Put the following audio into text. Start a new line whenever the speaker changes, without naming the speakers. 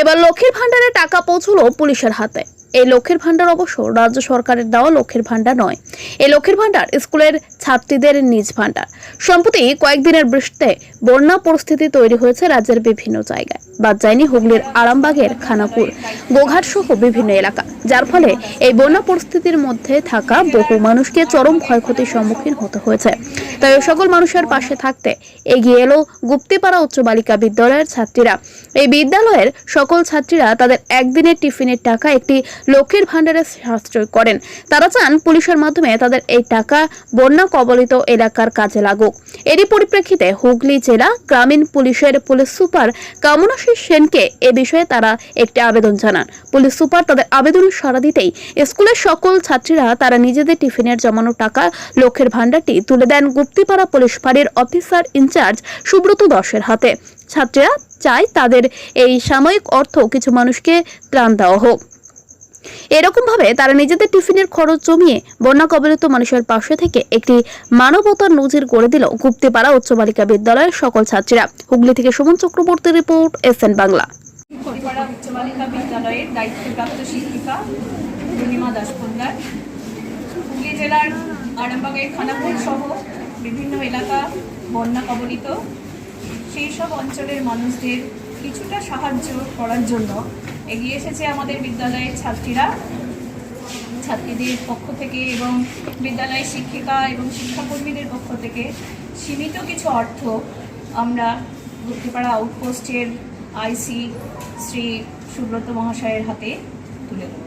এবার লক্ষ্মীর ভান্ডারে টাকা পৌঁছলো পুলিশের হাতে। এই লক্ষ্মীর ভান্ডার অবশ্য রাজ্য সরকারের দেওয়া লক্ষ্মীর ভান্ডার নয়। এই লক্ষ্মীর ভান্ডার স্কুলের ছাত্রীদের নিজ ভান্ডার। সম্প্রতি কয়েকদিনের বৃষ্টিতে বন্যা পরিস্থিতি তৈরি হয়েছে রাজ্যের বিভিন্ন জায়গায়। বাদ যায়নি হুগলির আরামবাগের খানাপুর, গোঘাট সহ বিভিন্ন এলাকা, যার ফলে এই বন্যা পরিস্থিতির মধ্যে থাকা বহু মানুষকে চরম ক্ষয়ক্ষতির সম্মুখীন হতে হয়েছে। তাই ওই সকল মানুষের পাশে থাকতে এগিয়ে এলো গুপ্তিপাড়া উচ্চ বালিকা বিদ্যালয়ের ছাত্রীরা। এই বিদ্যালয়ের সকল ছাত্রীরা তাদের একদিনের টিফিনের টাকা একটি লক্ষ্মীর ভান্ডারে সাশ্রয় করেন। তারা চান পুলিশের মাধ্যমে তাদের এই টাকা বন্যা কবলিত এলাকার কাজে লাগুক। এরই পরিপ্রেক্ষিতে হুগলি জেলা গ্রামীণ পুলিশের পুলিশ সুপার কামনাশী সেনকে এ বিষয়ে তারা একটি আবেদন জানান। পুলিশ সুপার তাদের আবেদনের সাড়া দিতেই স্কুলের সকল ছাত্রীরা তারা নিজেদের টিফিনের জমানো টাকা লক্ষ্মীর ভান্ডারটি তুলে দেন গুপ্তিপাড়া পুলিশ ফাঁড়ির অফিসার ইনচার্জ সুব্রত দাসের হাতে। ছাত্রীরা চায় তাদের এই সাময়িক অর্থ কিছু মানুষকে ত্রাণ দেওয়া হোক। এরকম ভাবে তারা নিজেদের টিফিনের খরচ জমিয়ে বন্যা কবলিত মানুষের পাশে থেকে একটি মানবতার নজির গড়ে দিল গুপ্তিপাড়া উচ্চ বালিকা বিদ্যালয়ের সকল ছাত্রীরা। হুগলি থেকে সুমন চক্রবর্তী রিপোর্ট, এসএন বাংলা।
গুপ্তিপাড়া উচ্চ বালিকা বিদ্যালয়ের দায়িত্বপ্রাপ্ত শিক্ষিকা পূর্ণিমা দাস পন্ডার। হুগলি জেলার আরামবাগের খানাপুর সহ বিভিন্ন এলাকা বন্যা কবলিত, সেই সব অঞ্চলের মানুষদের কিছুটা সাহায্য করার জন্য এগিয়ে এসেছে আমাদের বিদ্যালয়ের ছাত্রীরা। ছাত্রীদের পক্ষ থেকে এবং বিদ্যালয়ের শিক্ষিকা এবং শিক্ষাকর্মীদের পক্ষ থেকে সীমিত কিছু অর্থ আমরা গুপ্তিপাড়া আউটপোস্টের আইসি শ্রী সুব্রত মহাশয়ের হাতে তুলে দেব।